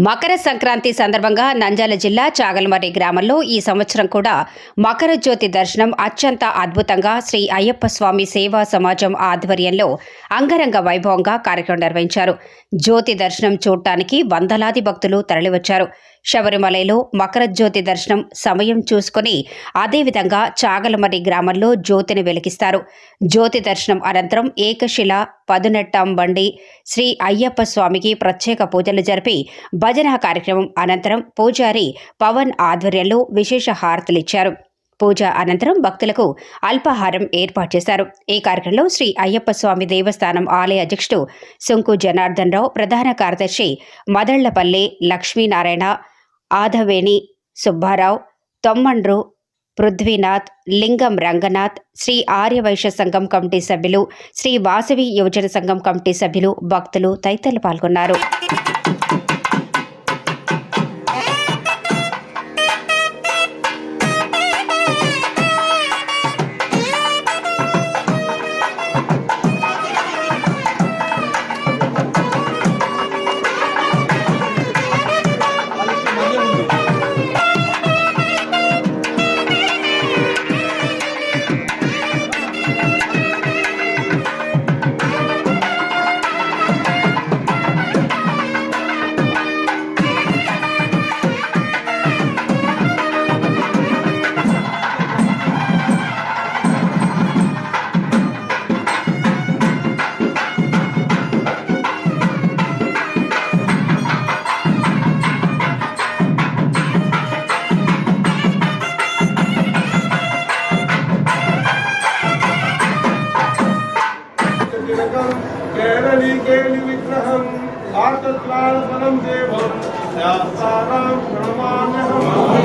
మకర సంక్రాంతి సందర్భంగా నంద్యాల జిల్లా చాగల్మర్రి గ్రామంలో ఈ సంవత్సరం కూడా మకర జ్యోతి దర్శనం అత్యంత అద్భుతంగా శ్రీ అయ్యప్ప స్వామి సేవా సమాజం ఆధ్వర్యంలో అంగరంగ వైభవంగా కార్యక్రమం నిర్వహించారు. జ్యోతి దర్శనం చూడటానికి వందలాది భక్తులు తరలివచ్చారు. శబరిమలలో మకర జ్యోతి దర్శనం సమయం చూసుకుని అదేవిధంగా చాగలమర్రి గ్రామంలో జ్యోతిని వెలిగిస్తారు. జ్యోతి దర్శనం అనంతరం ఏకశిల పదునెట్టం బండి శ్రీ అయ్యప్ప స్వామికి ప్రత్యేక పూజలు జరిపి భజన కార్యక్రమం అనంతరం పూజారి పవన్ ఆధ్వర్యంలో విశేష హారతులిచ్చారు. పూజ అనంతరం భక్తులకు అల్పాహారం ఏర్పాటు చేశారు. ఈ కార్యక్రమంలో శ్రీ అయ్యప్ప స్వామి దేవస్థానం ఆలయ అధ్యక్షుడు సుంకు జనార్దన్ రావు, ప్రధాన కార్యదర్శి మదళ్లపల్లి లక్ష్మీనారాయణ, ఆధవేణి సుబ్బారావు, తొమ్మండ్రు పృథ్వీనాథ్, లింగం రంగనాథ్, శ్రీ ఆర్యవైశ్య సంఘం కమిటీ సభ్యులు, శ్రీ వాసవి యువజన సంఘం కమిటీ సభ్యులు, భక్తులు తదితరులు పాల్గొన్నారు. केरली केली विग्रहम् आतत्लाल फलम् देवम् यासाराम् प्रणमाम्यहम्